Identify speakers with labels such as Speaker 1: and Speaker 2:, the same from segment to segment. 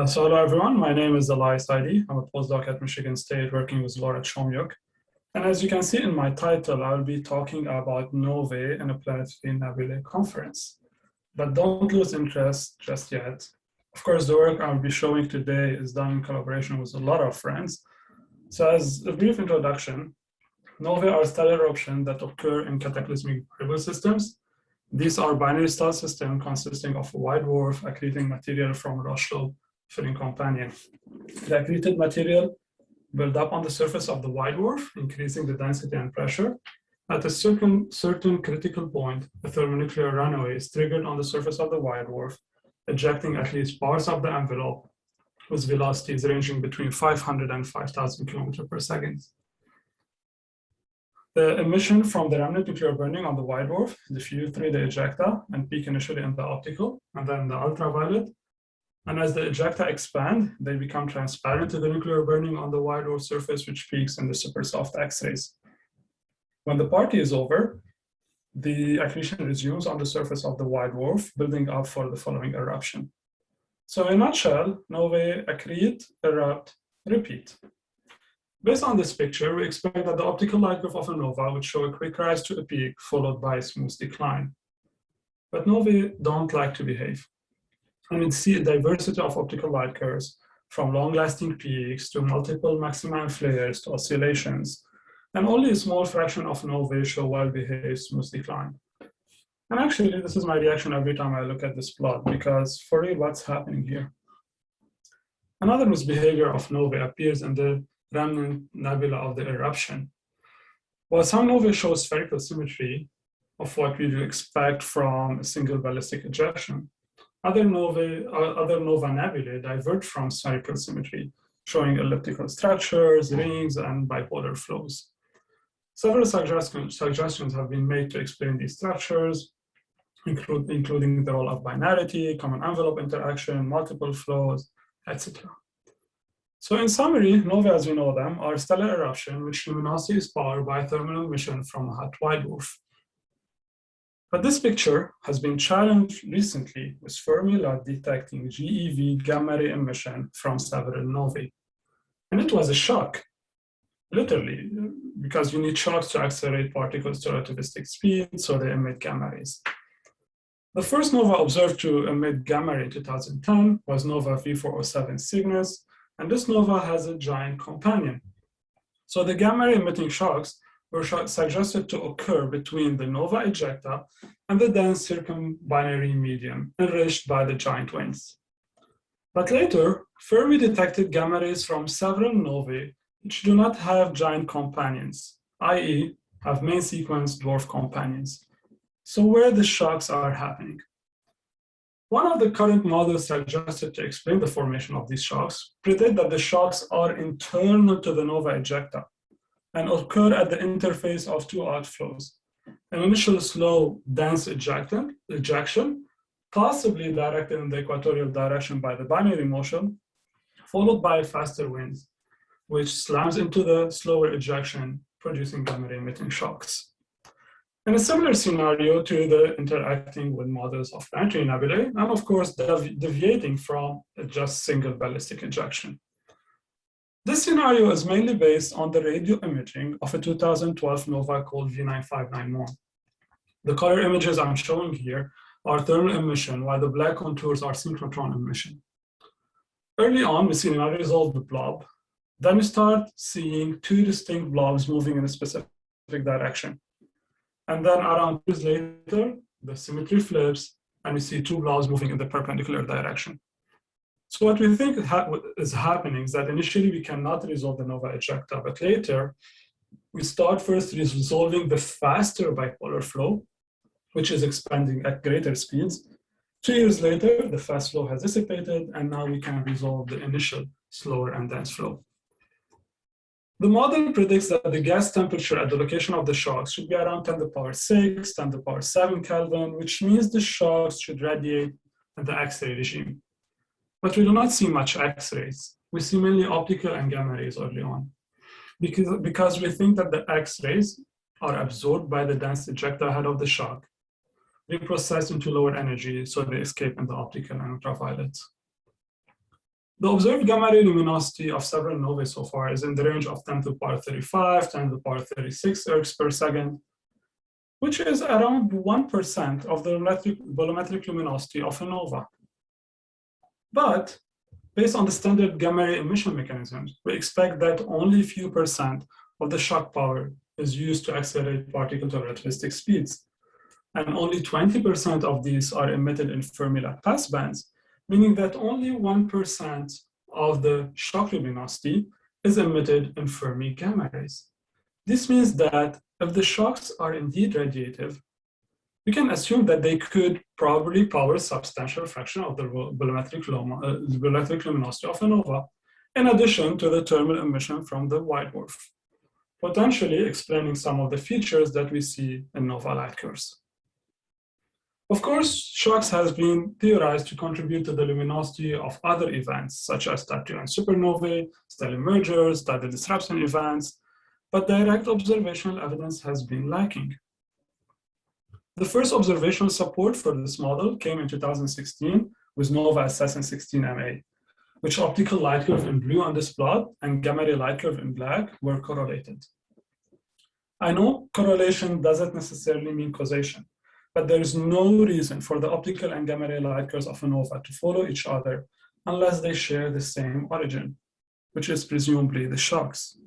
Speaker 1: Hello everyone, my name is Elias Aydi. I'm a postdoc at Michigan State working with Laura Chomiuk. And as you can see in my title, I'll be talking about novae in a planetary nebulae conference. But don't lose interest just yet. Of course, the work I'll be showing today is done in collaboration with a lot of friends. So as a brief introduction, novae are stellar eruptions that occur in cataclysmic variable systems. These are binary star systems consisting of a white dwarf accreting material from a Roche filling companion. The accreted material build up on the surface of the white dwarf, increasing the density and pressure. At a certain critical point, a thermonuclear runaway is triggered on the surface of the white dwarf, ejecting at least parts of the envelope with velocities ranging between 500 and 5,000 kilometers per second. The emission from the remnant nuclear burning on the white dwarf diffuse through the ejecta and peak initially in the optical and then the ultraviolet. And as the ejecta expand, they become transparent to the nuclear burning on the white dwarf surface, which peaks in the super soft X-rays. When the party is over, the accretion resumes on the surface of the white dwarf, building up for the following eruption. So in a nutshell, novae accrete, erupt, repeat. Based on this picture, we expect that the optical light curve of a nova would show a quick rise to a peak, followed by a smooth decline. But novae don't like to behave. And we see a diversity of optical light curves, from long-lasting peaks to multiple maxima and flares to oscillations, and only a small fraction of novae show well-behaved smooth decline. And actually, this is my reaction every time I look at this plot, because for real, what's happening here? Another misbehavior of novae appears in the remnant nebula of the eruption. While some novae show spherical symmetry of what we do expect from a single ballistic ejection, other nova nebulae diverge from spherical symmetry, showing elliptical structures, rings, and bipolar flows. Several suggestions have been made to explain these structures, including the role of binarity, common envelope interaction, multiple flows, etc. So in summary, novae as we know them are stellar eruption which luminosity is powered by thermal emission from a hot white dwarf. But this picture has been challenged recently with Fermi detecting GeV gamma ray emission from several novae. And it was a shock, literally, because you need shocks to accelerate particles to relativistic speed, so they emit gamma rays. The first nova observed to emit gamma ray in 2010 was nova V407 Cygnus, and this nova has a giant companion. So the gamma ray emitting shocks were suggested to occur between the nova ejecta and the dense circumbinary medium enriched by the giant winds. But later, Fermi detected gamma rays from several novae which do not have giant companions, i.e. have main sequence dwarf companions. So where the shocks are happening? One of the current models suggested to explain the formation of these shocks predict that the shocks are internal to the nova ejecta and occur at the interface of two outflows, an initial slow, dense ejection, possibly directed in the equatorial direction by the binary motion, followed by faster winds, which slams into the slower ejection, producing gamma ray emitting shocks. In a similar scenario to the interacting with models of planetary nebulae, and of course, deviating from a just single ballistic ejection. This scenario is mainly based on the radio imaging of a 2012 nova called V9591. The color images I'm showing here are thermal emission, while the black contours are synchrotron emission. Early on, we see an unresolved blob. Then we start seeing two distinct blobs moving in a specific direction. And then around 2 years later, the symmetry flips, and we see two blobs moving in the perpendicular direction. So what we think is happening is that initially we cannot resolve the nova ejecta, but later we start first resolving the faster bipolar flow, which is expanding at greater speeds. 2 years later, the fast flow has dissipated, and now we can resolve the initial slower and dense flow. The model predicts that the gas temperature at the location of the shocks should be around 10 to the power 6, 10 to the power 7 Kelvin, which means the shocks should radiate in the X-ray regime. But we do not see much X-rays. We see mainly optical and gamma rays early on, because we think that the X-rays are absorbed by the dense ejecta ahead of the shock, reprocessed into lower energy, so they escape in the optical and ultraviolet. The observed gamma ray luminosity of several novae so far is in the range of 10 to the power 35, 10 to the power 36 ergs per second, which is around 1% of the volumetric luminosity of a nova. But based on the standard gamma ray emission mechanisms, we expect that only a few percent of the shock power is used to accelerate particles to relativistic speeds. And only 20% of these are emitted in Fermi-like passbands, meaning that only 1% of the shock luminosity is emitted in Fermi gamma rays. This means that if the shocks are indeed radiative, we can assume that they could probably power a substantial fraction of the volumetric luminosity of a nova, in addition to the thermal emission from the white dwarf, potentially explaining some of the features that we see in nova light curves. Of course, shocks has been theorized to contribute to the luminosity of other events, such as type 2 and supernovae, stellar mergers, tidal disruption events, but direct observational evidence has been lacking. The first observational support for this model came in 2016 with NOVA assassin 16MA, which optical light curve in blue on this plot and gamma ray light curve in black were correlated. I know correlation doesn't necessarily mean causation, but there is no reason for the optical and gamma ray light curves of a nova to follow each other unless they share the same origin, which is presumably the shocks.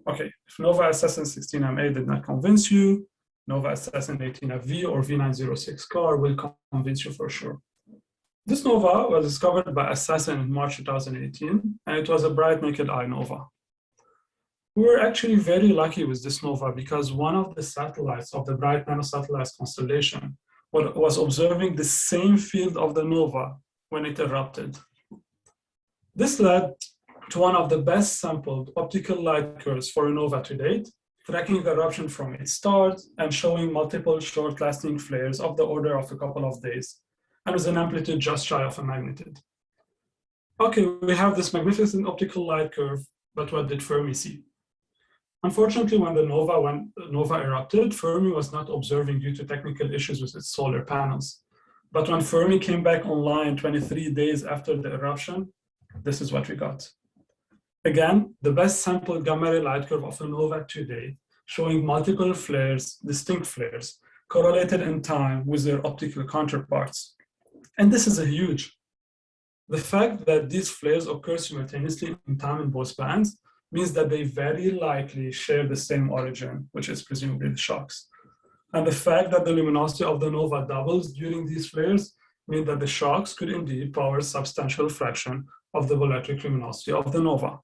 Speaker 1: Okay, if NOVA assassin 16MA did not convince you, NOVA assassin 18FV or V906 car will convince you for sure. This nova was discovered by Assassin in March 2018, and it was a bright naked eye nova. We were actually very lucky with this nova because one of the satellites of the Bright Nanosatellites constellation was observing the same field of the nova when it erupted. This led to one of the best sampled optical light curves for a nova to date, tracking the eruption from its start and showing multiple short-lasting flares of the order of a couple of days, and with an amplitude just shy of a magnitude. Okay, we have this magnificent optical light curve, but what did Fermi see? Unfortunately, when the nova erupted, Fermi was not observing due to technical issues with its solar panels. But when Fermi came back online 23 days after the eruption, this is what we got. Again, the best sampled gamma ray light curve of a nova to date, showing multiple flares, distinct flares, correlated in time with their optical counterparts. And this is a huge. The fact that these flares occur simultaneously in time in both bands means that they very likely share the same origin, which is presumably the shocks. And the fact that the luminosity of the nova doubles during these flares means that the shocks could indeed power a substantial fraction of the volumetric luminosity of the nova.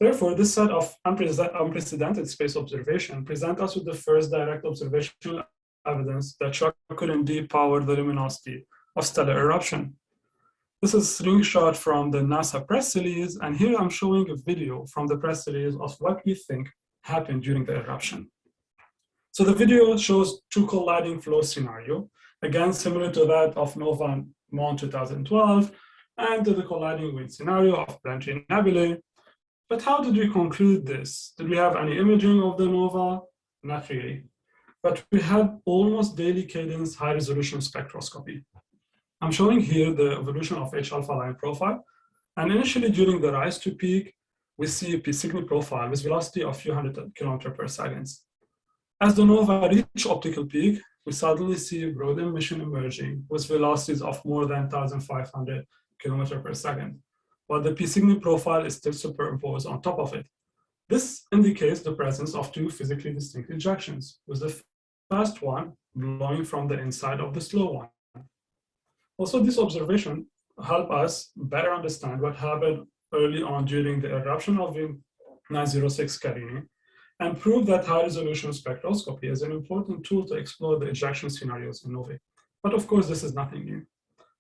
Speaker 1: Therefore, this set of unprecedented space observation present us with the first direct observational evidence that shock could indeed power the luminosity of stellar eruption. This is a screenshot from the NASA press release, and here I'm showing a video from the press release of what we think happened during the eruption. So the video shows two colliding flow scenario, again similar to that of Nova and Mon 2012, and to the colliding wind scenario of Planetary Nebulae. But how did we conclude this? Did we have any imaging of the nova? Not really. But we had almost daily cadence high resolution spectroscopy. I'm showing here the evolution of H-alpha line profile. And initially during the rise to peak, we see a P Cygni profile with velocity of a few hundred kilometers per second. As the nova reach optical peak, we suddenly see broad emission emerging with velocities of more than 1,500 kilometers per second, while the P Cygni profile is still superimposed on top of it. This indicates the presence of two physically distinct ejections, with the first one blowing from the inside of the slow one. Also, this observation helps us better understand what happened early on during the eruption of the 906 Carini, and prove that high-resolution spectroscopy is an important tool to explore the ejection scenarios in novae. But of course, this is nothing new.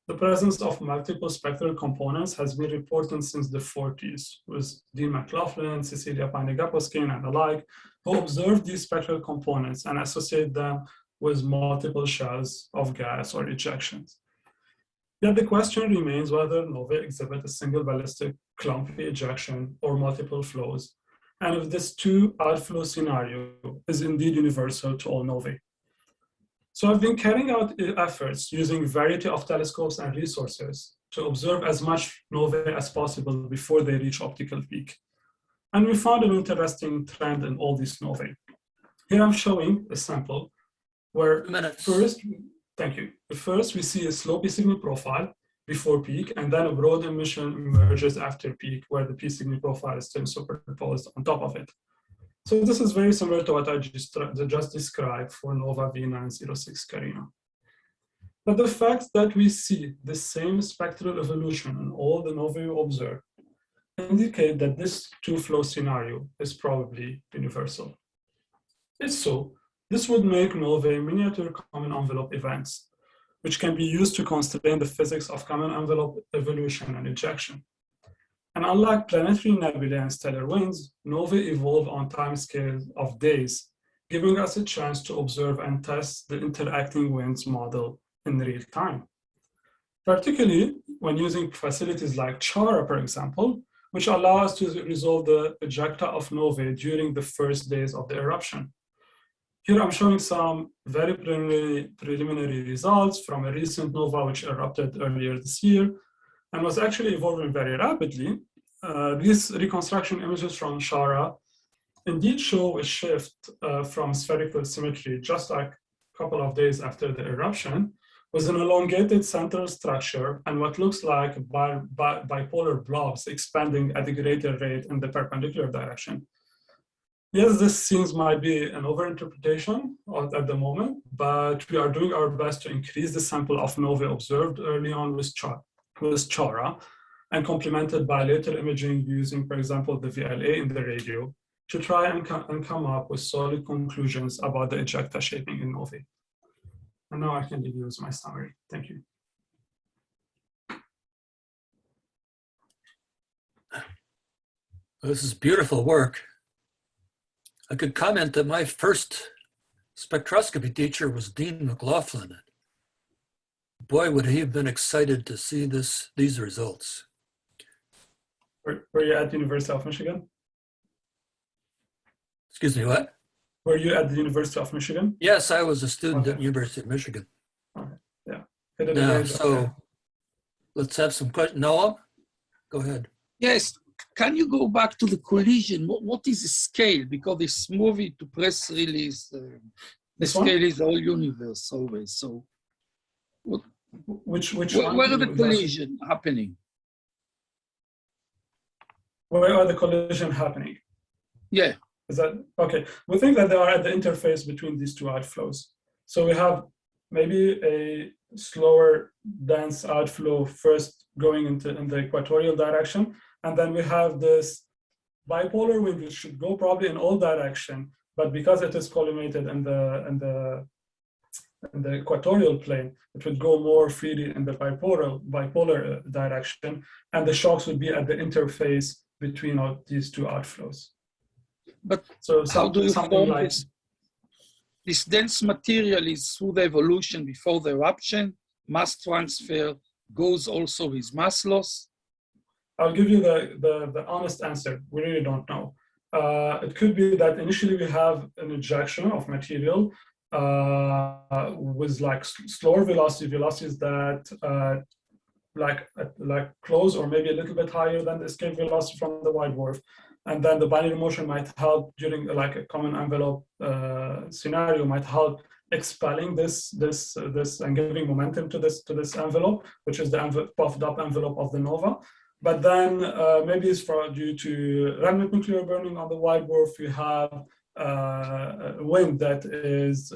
Speaker 1: The presence of multiple spectral components has been reported since the 40s, with Dean McLaughlin, Cecilia Paine-Gaposchkin, and the like, who observed these spectral components and associate them with multiple shells of gas or ejections. Yet the question remains whether novae exhibit a single ballistic clumpy ejection or multiple flows, and if this two outflow scenario is indeed universal to all novae. So I've been carrying out efforts using a variety of telescopes and resources to observe as much novae as possible before they reach optical peak. And we found an interesting trend in all these novae. Here I'm showing a sample where first, thank you. First, we see a slopey signal profile before peak, and then a broad emission emerges after peak, where the P signal profile is still superimposed on top of it. So this is very similar to what I just described for NOVA V906 Carina. But the fact that we see the same spectral evolution in all the novae we observe indicate that this two-flow scenario is probably universal. If so, this would make novae miniature common envelope events, which can be used to constrain the physics of common envelope evolution and ejection. And unlike planetary nebulae and stellar winds, novae evolve on timescales of days, giving us a chance to observe and test the interacting winds model in real time. Particularly when using facilities like CHARA, for example, which allow us to resolve the ejecta of novae during the first days of the eruption. Here I'm showing some very preliminary results from a recent nova which erupted earlier this year and was actually evolving very rapidly. These reconstruction images from CHARA indeed show a shift from spherical symmetry just like a couple of days after the eruption, with an elongated central structure and what looks like bipolar blobs expanding at a greater rate in the perpendicular direction. Yes, this seems might be an overinterpretation at the moment, but we are doing our best to increase the sample of novae observed early on with CHARA and complemented by later imaging using, for example, the VLA in the radio to try and come up with solid conclusions about the ejecta shaping in novae. And now I can leave you with my summary. Thank you.
Speaker 2: This is beautiful work. I could comment that my first spectroscopy teacher was Dean McLaughlin. Boy, would he have been excited to see these results.
Speaker 1: Were you at the University of Michigan?
Speaker 2: Excuse me, what?
Speaker 1: Were you at the University of Michigan?
Speaker 2: Yes, I was a student at the University of Michigan.
Speaker 1: Okay. Yeah.
Speaker 2: Now, so let's have some questions. Noah, go ahead.
Speaker 3: Yes. Can you go back to the collision? What is the scale? Because this movie to press release, the scale is all universe always. So,
Speaker 1: which
Speaker 3: where are the collision happening?
Speaker 1: Where are the collision happening?
Speaker 3: Yeah.
Speaker 1: Is that okay? We think that they are at the interface between these two outflows. So we have maybe a slower, dense outflow first going in the equatorial direction. And then we have this bipolar wind, which should go probably in all direction, but because it is collimated in the equatorial plane, it would go more freely in the bipolar direction, and the shocks would be at the interface between these two outflows.
Speaker 3: But
Speaker 1: so
Speaker 3: how do you form
Speaker 1: like
Speaker 3: this dense material is through the evolution before the eruption, mass transfer goes also with mass loss?
Speaker 1: I'll give you the honest answer. We really don't know. It could be that initially we have an ejection of material with like slower velocities that like close or maybe a little bit higher than the escape velocity from the white dwarf. And then the binary motion might help during like a common envelope scenario might help expelling this and giving momentum to this envelope, which is the puffed up envelope of the nova. But then maybe it's due to remnant nuclear burning on the white dwarf, you have wind that is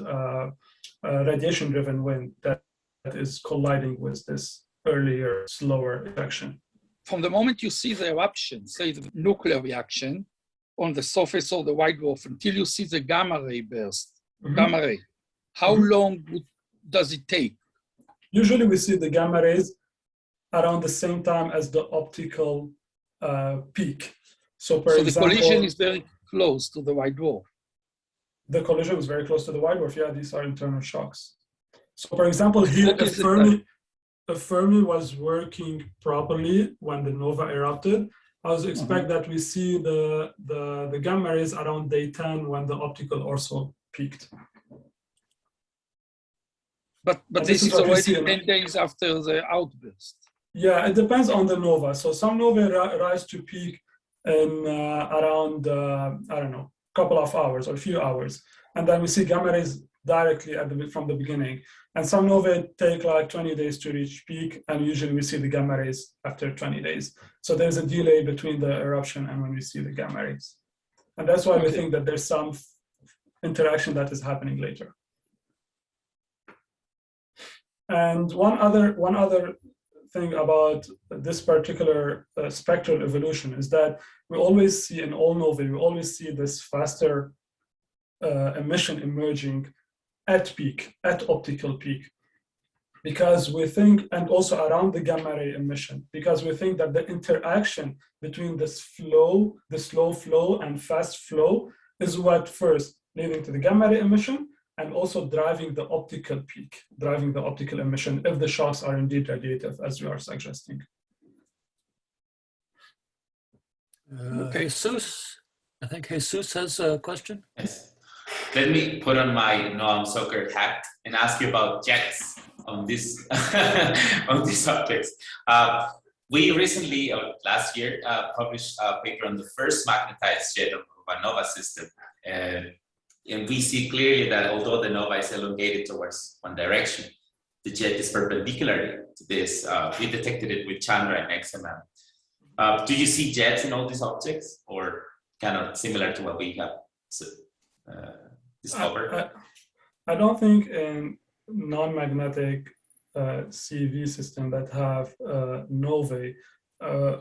Speaker 1: radiation-driven wind that is colliding with this earlier, slower ejection.
Speaker 3: From the moment you see the eruption, say the nuclear reaction on the surface of the white dwarf until you see the gamma ray burst, gamma ray, how long does it take?
Speaker 1: Usually we see the gamma rays around the same time as the optical peak. So for example,
Speaker 3: the collision is very close to the white dwarf.
Speaker 1: The collision is very close to the white dwarf. Yeah, these are internal shocks. So for example, here if Fermi was working properly when the nova erupted, I would expect that we see the gamma rays around day 10 when the optical also peaked.
Speaker 3: But this is already 10 days after the outburst.
Speaker 1: Yeah, it depends on the nova. So some novae rise to peak in around, I don't know, couple of hours or a few hours. And then we see gamma rays directly from the beginning. And some novae take like 20 days to reach peak, and usually we see the gamma rays after 20 days. So there's a delay between the eruption and when we see the gamma rays. And that's why we think that there's some interaction that is happening later. And one other thing about this particular spectral evolution is that we always see in all novae, we always see this faster emission emerging at peak, at optical peak, because we think, and also around the gamma ray emission, because we think that the interaction between this flow, the slow flow and fast flow is what first leading to the gamma ray emission, and also driving the optical peak, driving the optical emission if the shocks are indeed radiative, as we are suggesting.
Speaker 2: Jesus, I think Jesus has a question.
Speaker 4: Yes. Let me put on my Noam Soccer hat and ask you about jets on this on these subjects. We recently, last year, published a paper on the first magnetized jet of a nova system. And we see clearly that although the nova is elongated towards one direction, the jet is perpendicular to this. We detected it with Chandra and XMM. Do you see jets in all these objects, or kind of similar to what we have discovered?
Speaker 1: I don't think in non-magnetic CV system that have novae,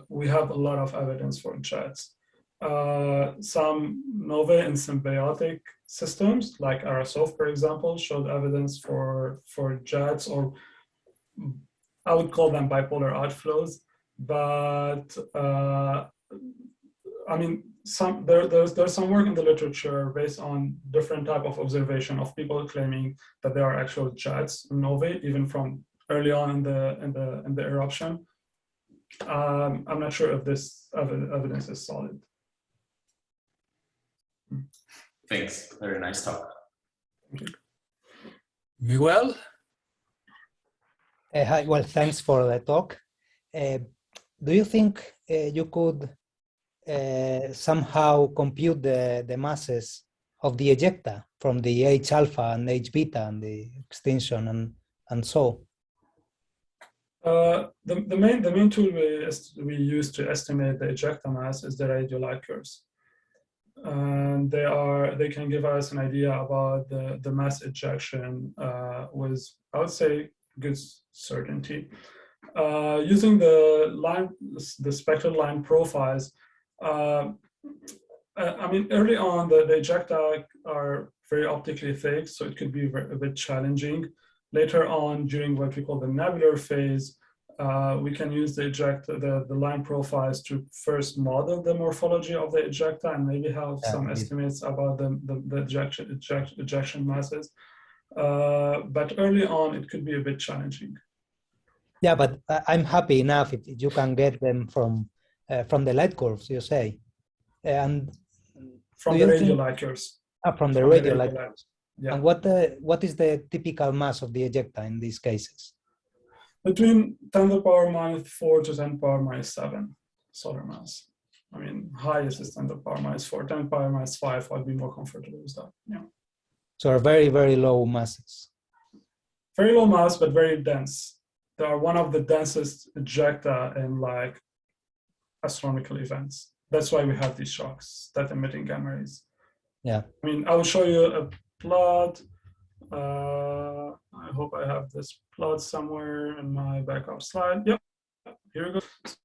Speaker 1: we have a lot of evidence for jets. Some novae in symbiotic systems, like Arasov, for example, showed evidence for jets, or I would call them bipolar outflows. But I mean, there's some work in the literature based on different type of observation of people claiming that there are actual jets in novae, even from early on in the eruption. I'm not sure if this evidence is solid.
Speaker 4: Thanks. Very nice talk.
Speaker 2: Miguel?
Speaker 5: Hi, well, thanks for the talk. Do you think you could somehow compute the masses of the ejecta from the H alpha and H beta and the extinction and so?
Speaker 1: The main tool we use to estimate the ejecta mass is the radial light curves. And they can give us an idea about the mass ejection with, I would say, good certainty. Using the spectral line profiles, I mean, early on the ejecta are very optically thick, so it could be a bit challenging. Later on, during what we call the nebular phase, we can use the line profiles to first model the morphology of the ejecta and maybe have some estimates about the ejection masses. But early on, it could be a bit challenging.
Speaker 5: Yeah, but I'm happy enough if you can get them from the light curves, you say, and
Speaker 1: from the radial light curves.
Speaker 5: From the radial light curves.
Speaker 1: Yeah.
Speaker 5: And what is the typical mass of the ejecta in these cases?
Speaker 1: Between 10 to the power minus 4 to 10 to the power minus 7 solar mass. I mean, highest is 10 to the power minus 4, 10 to the power minus 5. I'd be more comfortable with that. Yeah.
Speaker 5: So very, very low masses.
Speaker 1: Very low mass, but very dense. They are one of the densest ejecta in like astronomical events. That's why we have these shocks that emitting gamma rays.
Speaker 5: Yeah. I
Speaker 1: mean, I will show you a plot. I hope I have this plot somewhere in my backup slide. Yep, here we go.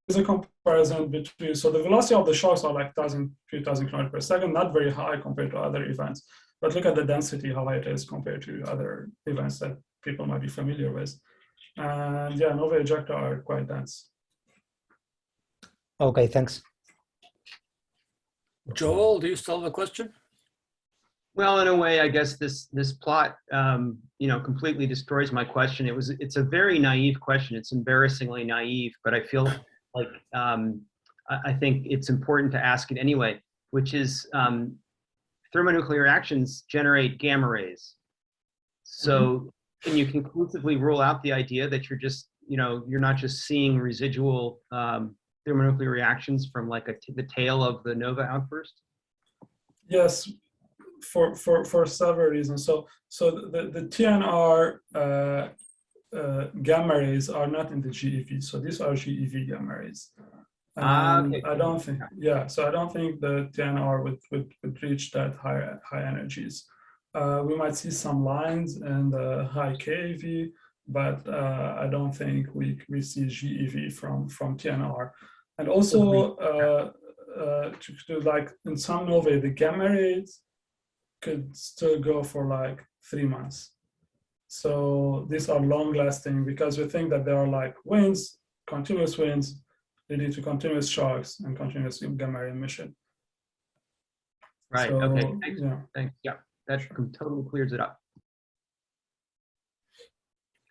Speaker 1: There's a comparison between, so the velocity of the shocks are like 2,000 kilometers per second, not very high compared to other events. But look at the density, how high it is compared to other events that people might be familiar with. And yeah, novae ejecta are quite dense.
Speaker 5: Okay, thanks.
Speaker 2: Joel, do you still have a question?
Speaker 6: Well, in a way, I guess this plot, completely destroys my question. It's a very naive question. It's embarrassingly naive, but I feel like I think it's important to ask it anyway, which is thermonuclear reactions generate gamma rays. So can you conclusively rule out the idea that you're just you're not just seeing residual thermonuclear reactions from like the tail of the nova outburst?
Speaker 1: Yes, for several reasons. So the TNR gamma rays are not in the GeV. So these are GeV gamma rays. And
Speaker 6: Okay.
Speaker 1: I don't think, so I don't think the TNR would reach that high energies. We might see some lines in the high keV, but I don't think we see GeV from TNR. And also, to like in some novae, the gamma rays could still go for like 3 months. So these are long lasting because we think that there are like winds, continuous winds, leading to continuous shocks and continuous gamma ray emission.
Speaker 6: Right.
Speaker 1: So,
Speaker 6: Okay. Thanks.
Speaker 1: yeah.
Speaker 6: Thanks. Yeah, that totally clears it up.